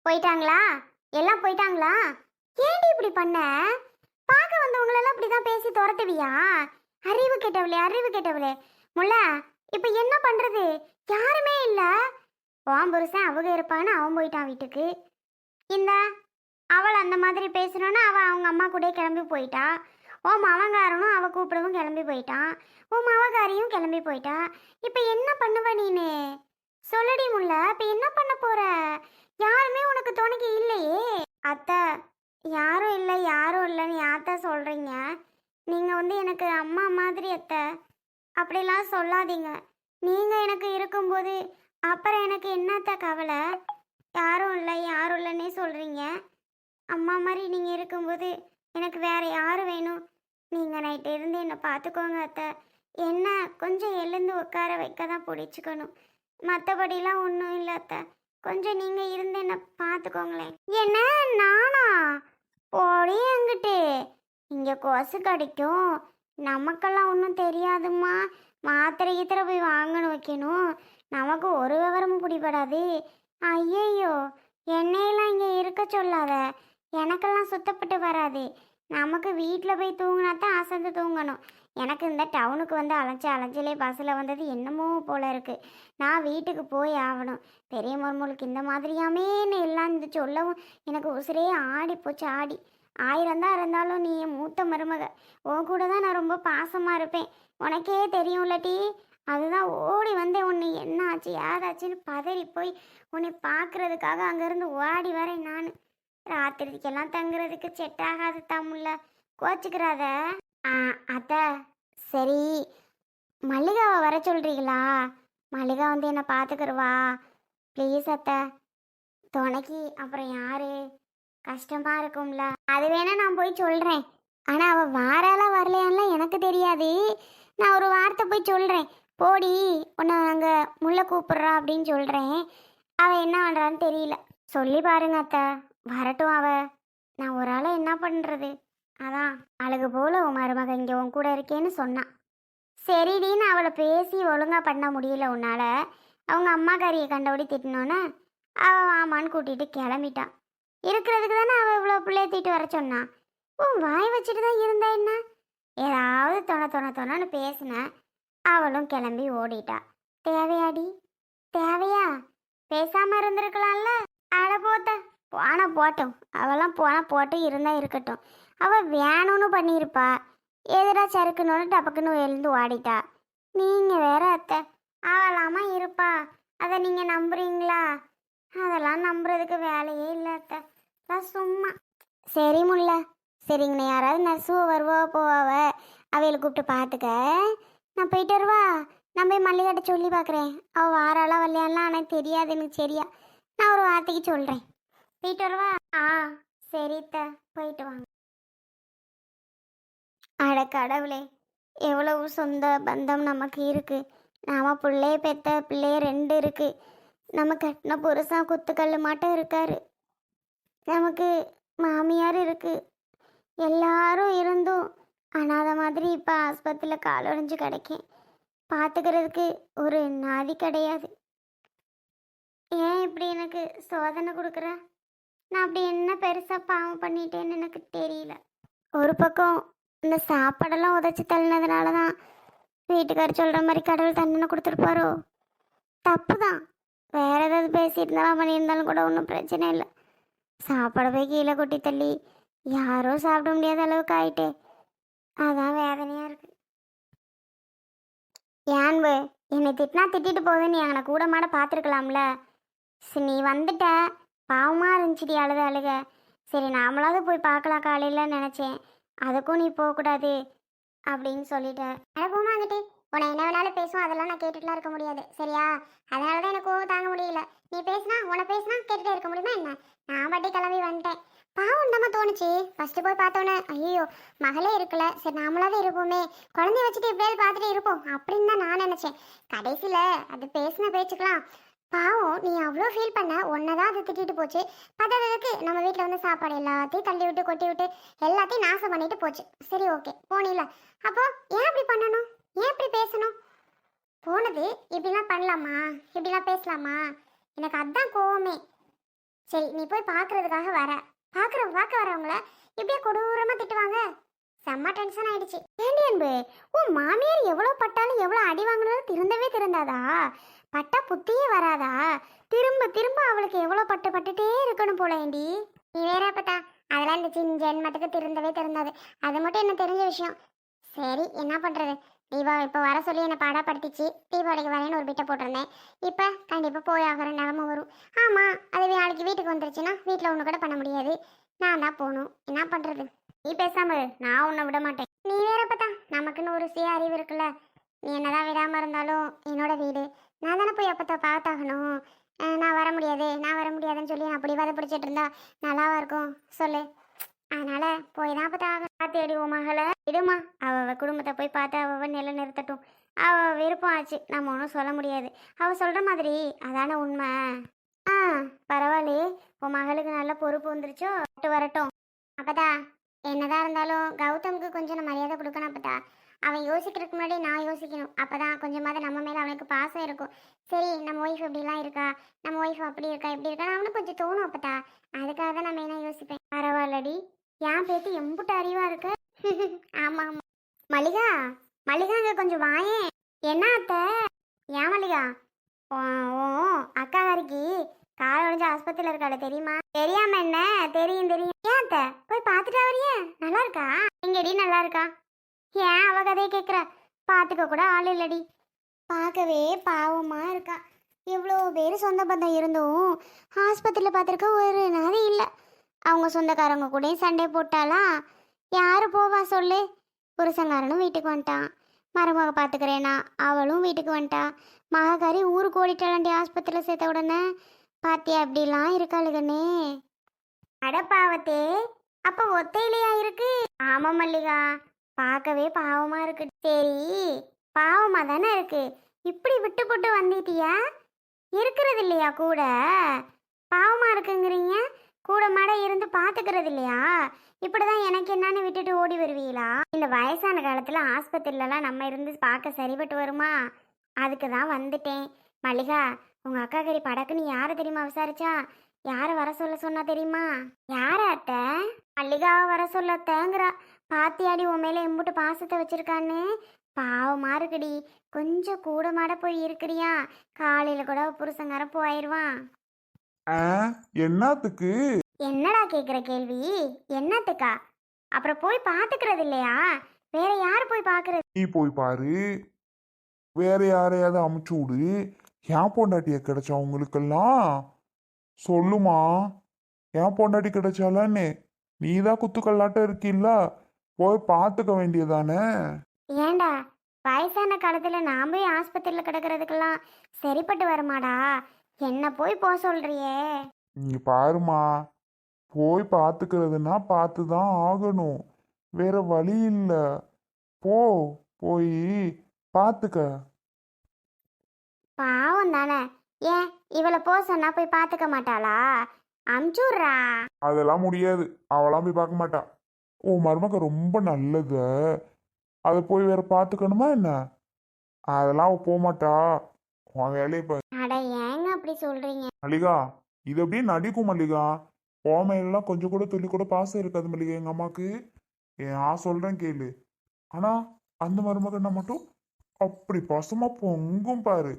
போயிட்டாங்களா? எல்லாம் போயிட்டாங்களா? ஏன்டி இப்படி பண்ண? பார்க்க வந்தவங்களெல்லாம் இப்படிதான் பேசி துரத்துவியா? அறிவு கெட்டவளே, அறிவு கெட்டவளே. முல்ல, இப்ப என்ன பண்றது? யாருமே இல்ல. உன் புருஷன் அவங்க இருப்பான்னு அவன் போயிட்டான் வீட்டுக்கு. இந்த அவள் அந்த மாதிரி பேசணும்னா அவள் அவங்க அம்மா கூட கிளம்பி போயிட்டா. உன் மவங்காரனும் அவள் கூப்பிடவும் கிளம்பி போயிட்டான். உன் மவகாரியும் கிளம்பி போயிட்டா. இப்போ என்ன பண்ணுவ நீனு? சொல்லடி முல்ல, இப்போ என்ன பண்ண போற? யாருமே உனக்கு துணைக்கு இல்லையே. அத்தை, யாரும் இல்லை யாரும் இல்லைன்னு யார்த்த சொல்கிறீங்க? நீங்கள் வந்து எனக்கு அம்மா மாதிரி அத்தை. அப்படிலாம் சொல்லாதீங்க. நீங்கள் எனக்கு இருக்கும்போது அப்புறம் எனக்கு என்னத்த கவலை? யாரும் இல்லை யாரும் இல்லைன்னே சொல்கிறீங்க. அம்மா மாதிரி நீங்கள் இருக்கும்போது எனக்கு வேறு யார் வேணும்? நீங்கள் நைட்டு இருந்து என்னை பார்த்துக்கோங்க அத்தை. என்ன கொஞ்சம் எழுந்து உட்கார வைக்க தான் பிடிச்சிக்கணும். மற்றபடிலாம் ஒன்றும் இல்லை அத்தை. கொஞ்சம் நீங்கள் இருந்து என்னை பார்த்துக்கோங்களேன். என்ன நானா? போடி அங்கிட்டு. இங்கே கொசு கடிக்கும். நமக்கெல்லாம் ஒன்றும் தெரியாதும்மா. மாத்திரை கீத்திரை போய் வாங்கணும் வைக்கணும். நமக்கு ஒரு விவரமும் பிடிபடாது. ஐயையோ, என்னையெல்லாம் இங்கே இருக்க சொல்லாத. எனக்கெல்லாம் சுத்தப்பட்டு வராது. நமக்கு வீட்டில் போய் தூங்கினா தான் அசந்து தூங்கணும். எனக்கு இந்த டவுனுக்கு வந்து அலைஞ்சலே பஸ்ஸில் வந்தது என்னமோ போல இருக்குது. நான் வீட்டுக்கு போய் ஆகணும். பெரிய மருமகளுக்கு இந்த மாதிரியாமேன்னு எல்லாம் இந்த சொல்லவும் எனக்கு உசுரே ஆடி போச்சு ஆடி. 1000 தான் இருந்தாலும் நீ என் மூத்த மருமக. உன் கூட தான் நான் ரொம்ப பாசமாக இருப்பேன். உனக்கே தெரியும்லட்டி. அதுதான் ஓடி வந்தேன். உன்னை என்ன ஆச்சு ஏதாச்சுன்னு பதறி போய் உன்னை பார்க்குறதுக்காக அங்கேருந்து ஓடி வரேன் நான். ராத்திரிக்கெல்லாம் தங்குறதுக்கு செட் ஆகாது தமிழ்ல. கோச்சிக்கிறாத. அத்தை, சரி மல்லிகாவை வர சொல்கிறீங்களா? மல்லிகா வந்து என்னை பார்த்துக்கிறவா ப்ளீஸ் அத்தை. துணைக்கு அப்புறம் யாரு? கஷ்டமாக இருக்கும்ல. அது வேணா நான் போய் சொல்கிறேன். ஆனால் அவள் வாராளா வரலையான்லாம் எனக்கு தெரியாது. நான் ஒரு வார்த்தை போய் சொல்கிறேன். போடி, உன்னை அங்கே முல்லை கூப்பிட்றா அப்படின்னு சொல்கிறேன். அவள் என்ன பண்ணுறான்னு தெரியல. சொல்லி பாருங்க அத்தை. வரட்டும் அவ. நான் ஒரு ஆளை என்ன பண்ணுறது? அதான் அழகு போல் உன் மருமக இங்கே உன் கூட இருக்கேன்னு சொன்னான். சரிடின்னு அவளை பேசி ஒழுங்காக பண்ண முடியல உன்னால். அவங்க அம்மாக்காரியை கண்டபடி திட்டினோன்னே அவள் வாமான்னு கூட்டிகிட்டு கிளம்பிட்டான். இருக்கிறதுக்கு தானே அவள் இவ்வளோ பிள்ளைய தீட்டு வர சொன்னான். உன் வாய் வச்சுட்டு தான் இருந்தா என்ன? ஏதாவது தொணன்னு பேசினேன். அவளும் கிளம்பி ஓடிட்டா. தேவையாடி? தேவையா? பேசாமல் இருந்திருக்கலாம்ல. அட போத்த போட்டும். அவெல்லாம் போட்டு இருந்தா இருக்கட்டும். அவள் வேணும்னு பண்ணியிருப்பா. எதிரா சறுக்குன்னு டபக்குன்னு எழுந்து ஓடிட்டா. நீங்கள் வேற அத்தை. அவளாமா இருப்பா. அதை நீங்கள் நம்புறீங்களா? அதெல்லாம் நம்புறதுக்கு வேலையே இல்லை அத்தை. சும்மா. சரி முல்ல, சரிங்கண்ணா. யாராவது நர்ஸுவோ வருவா போவாவ. அவைகளை கூப்பிட்டு பார்த்துக்க. நான் போயிட்டு வருவா. நான் போய் மல்லிகாட்ட சொல்லி பார்க்குறேன். அவள் வாராலாம் வரலையான்லாம் எனக்கு தெரியாது எனக்கு சரியா. நான் ஒரு வார்த்தைக்கு சொல்கிறேன். போயிட்டு வருவா. சரித்த, போயிட்டு வாங்க. அட கடவுளே, எவ்வளவு சொந்த பந்தம் நமக்கு இருக்குது. நாம் பிள்ளைய பெத்த பிள்ளைய 2 இருக்குது. நம்ம கட்டின புருஷன் குத்துக்கல் மாட்டம் இருக்காரு. நமக்கு மாமியார் இருக்குது. எல்லாரும் இருந்தும் அனாத மாதிரி இப்போ ஆஸ்பத்திரியில் காலொடைஞ்சு கிடைக்கேன். பார்த்துக்கிறதுக்கு ஒரு நாதி கிடையாது. ஏன் இப்படி எனக்கு சோதனை கொடுக்குற? நான் அப்படி என்ன பெருசாக பாவம் பண்ணிட்டேன்னு எனக்கு தெரியல. ஒரு பக்கம் இந்த சாப்பாடெல்லாம் உதச்சி தள்ளினதுனால தான் வீட்டுக்காரர் சொல்கிற மாதிரி கடவுள் தண்டனை கொடுத்துருப்பாரோ? தப்பு தான். வேறு ஏதாவது பேசியிருந்தாலும் பண்ணியிருந்தாலும் கூட ஒன்றும் பிரச்சனை இல்லை. சாப்பாடை போய் கீழே கொட்டி தள்ளி யாரோ சாப்பிட முடியாத அளவுக்கு ஆயிட்டே. அதான் வேதனையாக இருக்குது. ஏன்பு என்னை திட்டினா திட்டிட்டு போகுது. நீ அங்கே கூட மாட பார்த்துருக்கலாம்ல. சரி, நீ வந்துட்ட. பாவமாக இருந்துச்சுடி அழுக. சரி, நாமளாவது போய் பார்க்கலாம் காலையில் நினச்சேன். அதுக்கும் நீ போகக்கூடாது அப்படின்னு சொல்லிட்டேன். போமாங்கிட்டே உன்னை என்ன வேணாலும் பேசுவோம். அதெல்லாம் நான் கேட்டுட்டுலாம் இருக்க முடியாது சரியா? அதனால தான் எனக்கு கோவம் தாங்க முடியல. நீ பேசினா கேட்டுகிட்டே இருக்க முடியுமா என்ன? நான் பாட்டி கிளம்பி வந்துட்டேன். பாவம் நம்ம தோணுச்சு. ஃபஸ்ட்டு போய் பார்த்தோன்னே ஐயோ மகளே இருக்கல. சரி, நாமளாவது இருப்போமே, குழந்தைய வச்சுட்டு எப்படியாவது பார்த்துட்டு இருப்போம் அப்படின்னு தான் நான் நினச்சேன். கடைசியில் அது பேசின பேச்சுக்கலாம். பாவம், நீ அவ்வளோ ஃபீல் பண்ண. ஒன்னதான் அது திட்டிட்டு போச்சு. பத்தாததுக்கு நம்ம வீட்டில் வந்து சாப்பாடு எல்லாத்தையும் தள்ளி விட்டு கொட்டி விட்டு எல்லாத்தையும் நாசம் பண்ணிட்டு போச்சு. சரி, ஓகே, போனில. அப்போ ஏன் இப்படி பண்ணணும்? ஏன் இப்படி பேசணும்? போனது இப்படிலாம் பண்ணலாமா? இப்படிலாம் பேசலாமா? எனக்கு அதான் கோவமே. சரி நீ போய் பார்க்கறதுக்காக வர. பார்க்க வரவங்கள இப்படியே கொடூரமா திட்டுவாங்க. செம்ம டென்ஷன் ஆயிடுச்சு. ஏண்டி அன்பு, உன் மாமியார் எவ்வளோ பட்டாலும் எவ்வளோ அடி வாங்கினாலும் திருந்தவே திருந்தாதா? பட்டா புத்தியே வராதா? திரும்ப திரும்ப அவளுக்கு எவ்வளோ பட்டுட்டே இருக்கணும் போல ஏண்டி. நீ வேற பத்தா, அதெல்லாம் இந்த ஜென்மத்துக்கு திருந்தவே திருந்தாது. அது மட்டும் என்ன தெரிஞ்ச விஷயம். சரி என்ன பண்றது, தீபாவளி இப்போ வர சொல்லி என்னை பாடப்படுத்திச்சு. தீபாவளிக்கு வரேன்னு ஒரு பிட்டை போட்டிருந்தேன். இப்போ கண்டிப்பாக போய் ஆகிற நிலமை வரும். ஆமாம், அது நாளைக்கு வீட்டுக்கு வந்துருச்சுன்னா வீட்டில் ஒன்று கூட பண்ண முடியாது. நான் தான் போகணும். என்ன பண்ணுறது? நீ பேசாம இரு, நான் உன்னை விட மாட்டேன். நீ வேற பார்த்தா, நமக்குன்னு ஒரு சுய அறிவு இருக்குல்ல. நீ என்னதான் விடாமல் இருந்தாலும் என்னோட வீடு. நான் தானே போய் அப்போ பார்த்தாகணும். நான் வர முடியாது நான் வர முடியாதுன்னு சொல்லி அப்படி வதை பிடிச்சிட்டு இருந்தா நல்லாவா இருக்கும் சொல்லு. அதனால போய் தான் பார்த்தா தேடி உன் மகளை விடுமா. அவ குடும்பத்தை போய் பார்த்து அவ நிலை நிறுத்தட்டும். அவ விருப்பம் ஆச்சு, நம்ம ஒன்றும் சொல்ல முடியாது. அவ சொல்ற மாதிரி அதான உண்மை. ஆ பரவாயில்லையே, உன் மகளுக்கு நல்ல பொறுப்பு வந்துருச்சோ. வரட்டும். அப்பதா என்னதான் இருந்தாலும் கௌதமுக்கு கொஞ்சம் மரியாதை கொடுக்கணும். அப்பதா அவன் யோசிக்கிறதுக்கு முன்னாடி நான் யோசிக்கணும். அப்பதான் கொஞ்சமாவது நம்ம மேல அவனுக்கு பாசம் இருக்கும். சரி நம்ம ஒய்ஃப் இப்படிலாம் இருக்கா, நம்ம ஒய்ஃப் அப்படி இருக்கா இப்படி இருக்கா அவனுக்கு கொஞ்சம் தோணும். அப்பதா அதுக்காக தான் நான் மெயினாக யோசிப்பேன். பரவாயில்லடி, என் பேத்தி எம்புட்டு அறிவா இருக்கு. ஆமா ஆமா. மல்லிகா, மல்லிகா அங்க கொஞ்சம் வாயே. என்ன அத்தை? ஏன் மல்லிகா? ஓ அக்காகாரிக்கு கால் உடஞ்ச ஆஸ்பத்திரியில் இருக்காள, தெரியுமா? தெரியாம என்ன, தெரியும் தெரியும். ஏன் அத்தை போய் பார்த்துட்டு வரியே? நல்லா இருக்கா? எங்கடி நல்லா இருக்கா? ஏன் அவ கதையை கேட்குற? பார்த்துக்க கூட ஆள் இல்லடி. பார்க்கவே பாவமா இருக்கா. எவ்வளோ பேர் சொந்த பந்தம் இருந்தும் ஆஸ்பத்திரியில் பார்த்துருக்க ஒரு நாதி இல்லை. அவங்க சொந்தக்காரங்க கூட சண்டை போட்டாலா யாரு போவா சொல்லு? புருஷங்காரனும் வீட்டுக்கு வந்துட்டான். மருமக பார்த்துக்கிறேனா அவளும் வீட்டுக்கு வந்துட்டா. மகாகாரி ஊருக்கு ஓடிட்டாளாண்டி ஆஸ்பத்திரியில் சேர்த்த உடனே. பாத்தியா அப்படிலாம் இருக்காளுகண்ணே. அடப்பாவத்தே, அப்ப ஒத்தையிலையா இருக்கு? ஆமா மல்லிகா, பார்க்கவே பாவமா இருக்கு. சரி பாவமா தானே இருக்கு, இப்படி விட்டு போட்டு வந்துட்டியா? இருக்கிறது இல்லையா கூட? பாவமா இருக்குங்கிறீங்க, கூட மாட இருந்து பாத்துக்கிறது இல்லையா? இப்படிதான் எனக்கு என்னன்னு விட்டுட்டு ஓடி வருவீங்களா? இந்த வயசான காலத்துல ஆஸ்பத்திரிலலாம் நம்ம இருந்து பார்க்க சரிபட்டு வருமா? அதுக்கு தான் வந்துட்டேன். மல்லிகா, உங்க அக்கா கறி படக்குன்னு யாரை தெரியுமா விசாரிச்சா? யாரை வர சொல்ல சொன்னா தெரியுமா? யார அத்தை? மல்லிகாவை வர சொல்ல தேங்குறா. பாத்தியாடி உன் மேல எம்புட்டு பாசத்தை வச்சிருக்கான்னு. பாவமா இருக்குடி, கொஞ்சம் கூட மாட போய் இருக்கிறியா? காலையில கூட புருஷங்கார போயிடுவான். என்னத்துக்கு? என்னடா கேக்குற கேள்வி? என்னத்துக்கா? அப்புறம் போய் பாத்துக்கிறது இல்லையா? வேற யாரு போய் பாக்குறது? நீ போய் பாரு, வேற யாரையாவது அமுச்சு விடு. ஏன் பொண்டாட்டிய கிடைச்சா உங்களுக்கெல்லாம்? சொல்லுமா, ஏன் பொண்டாட்டி கிடைச்சாலன்னு நீ தான் குத்துக்கல்லாட்டம் இருக்கில்ல, போய் பார்த்துக்க வேண்டியதானே? ஏண்டா, வயசான காலத்துல நான் போய் ஆஸ்பத்திரியில கிடக்கிறதுக்கெல்லாம் சரிப்பட்டு வருமாடா? என்ன போய் போக சொல்றியே? நீங்க பாருமா, போய் பார்த்துக்கிறதுனா பார்த்து தான் ஆகணும், வேற வழி இல்லை. போ, போய் பார்த்துக்க. பாவம் தானே. ஏன் இவளை போக சொன்னா போய் பார்த்துக்க மாட்டாளா? அமுச்சுடுறா. அதெல்லாம் முடியாது, அவளாம் போய் பார்க்க மாட்டா. ஓ மருமக ரொம்ப நல்லத, அதை போய் வேற பார்த்துக்கணுமா என்ன? அதெல்லாம் அவ போக மாட்டா. உன் வேலையை பாரு. அட ஏங்க அப்படி சொல்றீங்க? மல்லிகா, இது அப்படியே நடிக்கும் மல்லிகா. போமையெல்லாம் கொஞ்சம் கூட துள்ளி கூட பாசம் இருக்காது மல்லிகா எங்க அம்மாக்கு. நான் சொல்றேன் கேளு. ஆனா அந்த மருமகன்னா மட்டும் அப்படி பாசமா பொங்கும் பாரு.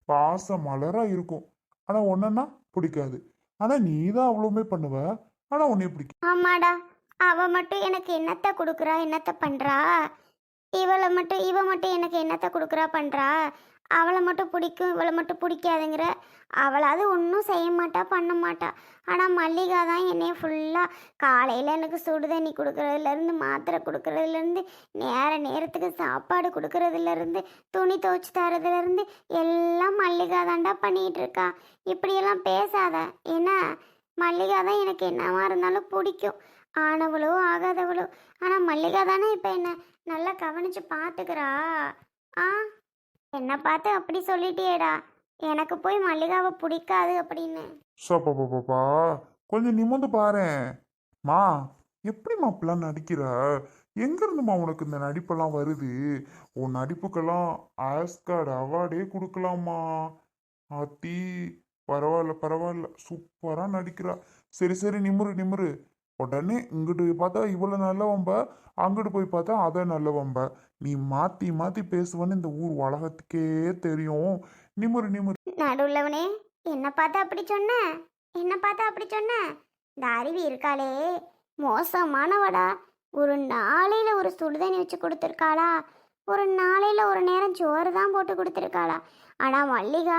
பாசம் மலரா இருக்கும். ஆனா ஒன்னா பிடிக்காது. ஆனா நீ தான் அவ்வளவுமே பண்ணுவ, ஆனா உன்னைய பிடிக்கும். ஆமாடா, அவ மட்டும் எனக்கு என்னத்த கொடுக்குறா, என்னத்த பண்றா? இவ மட்டும் எனக்கு என்னத்த கொடுக்குறா பண்றா? அவளை மட்டும் பிடிக்கும், இவளை மட்டும் பிடிக்காதுங்கிற. அவளாவது ஒன்றும் செய்ய மாட்டா, பண்ண மாட்டா. ஆனால் மல்லிகா தான் என்னைய ஃபுல்லாக காலையில் எனக்கு சுடு தண்ணி கொடுக்குறதுலேருந்து, மாத்திரை கொடுக்குறதுலேருந்து, நேரத்துக்கு சாப்பாடு கொடுக்குறதுலேருந்து, துணி துவைச்சி தரதுலேருந்து எல்லாம் மல்லிகா தாண்டா பண்ணிகிட்டு இருக்கா. இப்படியெல்லாம் பேசாத. ஏன்னா மல்லிகா தான் எனக்கு என்னவா இருந்தாலும் பிடிக்கும். ஆனவளோ ஆகாதவளோ, ஆனால் மல்லிகா தானே இப்போ என்ன நல்லா கவனிச்சு பார்த்துக்கிறா. ஆ, என்ன பார்த்து அப்படி சொல்லிட்டியேடா. எனக்கு போய் மல்லிகாவை பிடிக்காது அப்படின்னு. சப்பா, கொஞ்சம் நிமிர்ந்து பாரேன். மா, எப்படி மாப்பிலாம் நடிக்கிற? எங்க இருந்துமா உனக்கு இந்த நடிப்பெல்லாம் வருது? உன் நடிப்புக்கெல்லாம் ஆஸ்கார்டு அவார்டே கொடுக்கலாமா? ஆத்தி, பரவாயில்ல பரவாயில்ல, சூப்பரா நடிக்கிறா. சரி சரி, நிமிரு நிமிரு. உடனே இங்கிட்டு பார்த்தா இவ்வளவு நல்லவம்ப, அங்கிட்டு போய் பார்த்தா அதை நல்லவம்ப. நீ மாத்தி மாத்தி பேசுவன்னு இந்த ஊர் உலகத்துக்கே தெரியும். நிமிரு நிமிரு. நடுவுள்ளவனே, என்ன பார்த்தா அப்படி சொன்ன? என்ன பார்த்தா அப்படி சொன்ன? இந்த அருவி இருக்காளே, மோசமானவடா. ஒரு நாளையில ஒரு சுடுதண்ணி வச்சு கொடுத்துருக்காளா, ஒரு நாளையில ஒரு நேரம் சோறு தான் போட்டு கொடுத்துருக்காளா. ஆனா மல்லிகா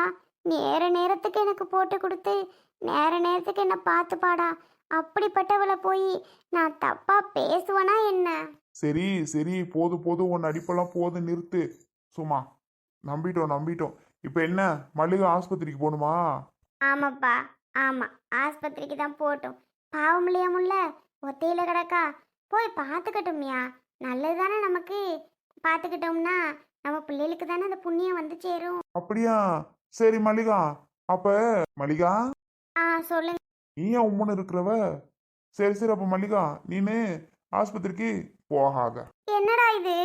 நேர நேரத்துக்கு எனக்கு போட்டு கொடுத்து நேர நேரத்துக்கு என்ன பார்த்துப்பாடா. அப்படிப்பட்டவளை போய் நான் தப்பா பேசுவேனா என்ன? சரி சரி, போதும் போதும், உன் நடிப்பெல்லாம் போதும், நிறுத்து. சும்மா நம்பிட்டோம் நம்பிட்டோம். இப்போ என்ன, மல்லிகை ஆஸ்பத்திரிக்கு போகணுமா? ஆமாப்பா, ஆமா, ஆஸ்பத்திரிக்கு தான் போட்டும். பாவம் இல்லையா முல்ல, ஒத்தையில கிடக்கா. போய் பார்த்துக்கட்டும்யா, நல்லது தானே நமக்கு. பார்த்துக்கிட்டோம்னா நம்ம பிள்ளைகளுக்கு தானே அந்த புண்ணியம் வந்து சேரும். அப்படியா? சரி மல்லிகா. அப்ப மல்லிகா, சொல்லுங்க. நீ ஏன் உம்முன்னு இருக்கிறவ? சரி சரி, அப்ப மல்லிகா நீனு ஆஸ்பத்திரிக்கு போகாத. என்னடா இது,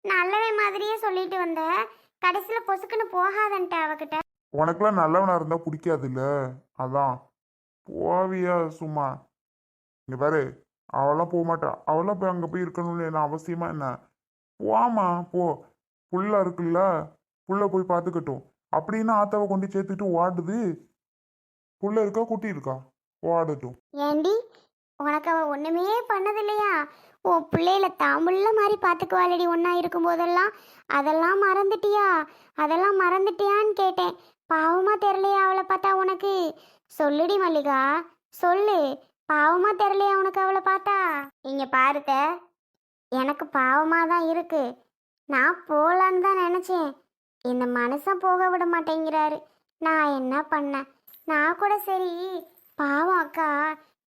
நல்லவே மாதிரியே சொல்லிட்டு வந்த, கடைசியில் பொசுக்குன்னு போகாதன்ட்ட அவகிட்ட. உனக்கெல்லாம் நல்லவனா இருந்தா பிடிக்காது இல்ல, அதான். போவியா சும்மா? இங்க பாரு, அவெல்லாம் போக மாட்டா. அவெல்லாம் போய் அங்க போய் இருக்கணும்னு என்ன அவசியமா என்ன? போமா போ. புள்ள இருக்குல்ல, புள்ள போய் பார்த்துக்கட்டும். அப்படின்னு ஆத்தாவை கொண்டு சேர்த்துட்டு ஓடுது. புள்ள இருக்கா, குட்டி இருக்கா, ஓடட்டும். ஏண்டி, உனக்கு அவ ஒண்ணுமே பண்ணது இல்லையா? உன் பிள்ளையில தாம்புள்ள மாதிரி பார்த்துக்குவாளடி ஒன்றா இருக்கும் போதெல்லாம். அதெல்லாம் மறந்துட்டியா? அதெல்லாம் மறந்துட்டியான்னு கேட்டேன். பாவமா தெரியலையா அவளை பார்த்தா உனக்கு? சொல்லுடி மல்லிகா, சொல்லு. பாவமா தெரியலையா உனக்கு அவளை பார்த்தா? இங்க பாருத்த, எனக்கு பாவமாக தான் இருக்கு. நான் போகலான்னு தான் நினச்சேன். இந்த மனுஷன் போக விட மாட்டேங்கிறாரு. நான் என்ன பண்ணேன்? நான் கூட சரி, பாவம் அக்கா,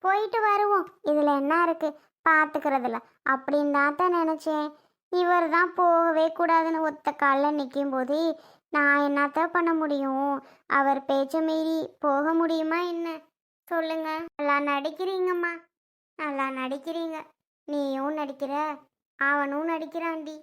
போயிட்டு வருவோம், இதில் என்ன இருக்கு, பார்த்துக்கிறதுல அப்படின்னு தான் நினச்சேன். இவர் தான் போகவே கூடாதுன்னு ஒத்த காலில் நிற்கும் போது நான் என்னத்தான் பண்ண முடியும்? அவர் பேச்ச மீறி போக முடியுமா என்ன? சொல்லுங்க. நல்லா நடிக்கிறீங்கம்மா, நல்லா நடிக்கிறீங்க. நீயும் நடிக்கிற, அவனும் நடிக்கிறான்டி.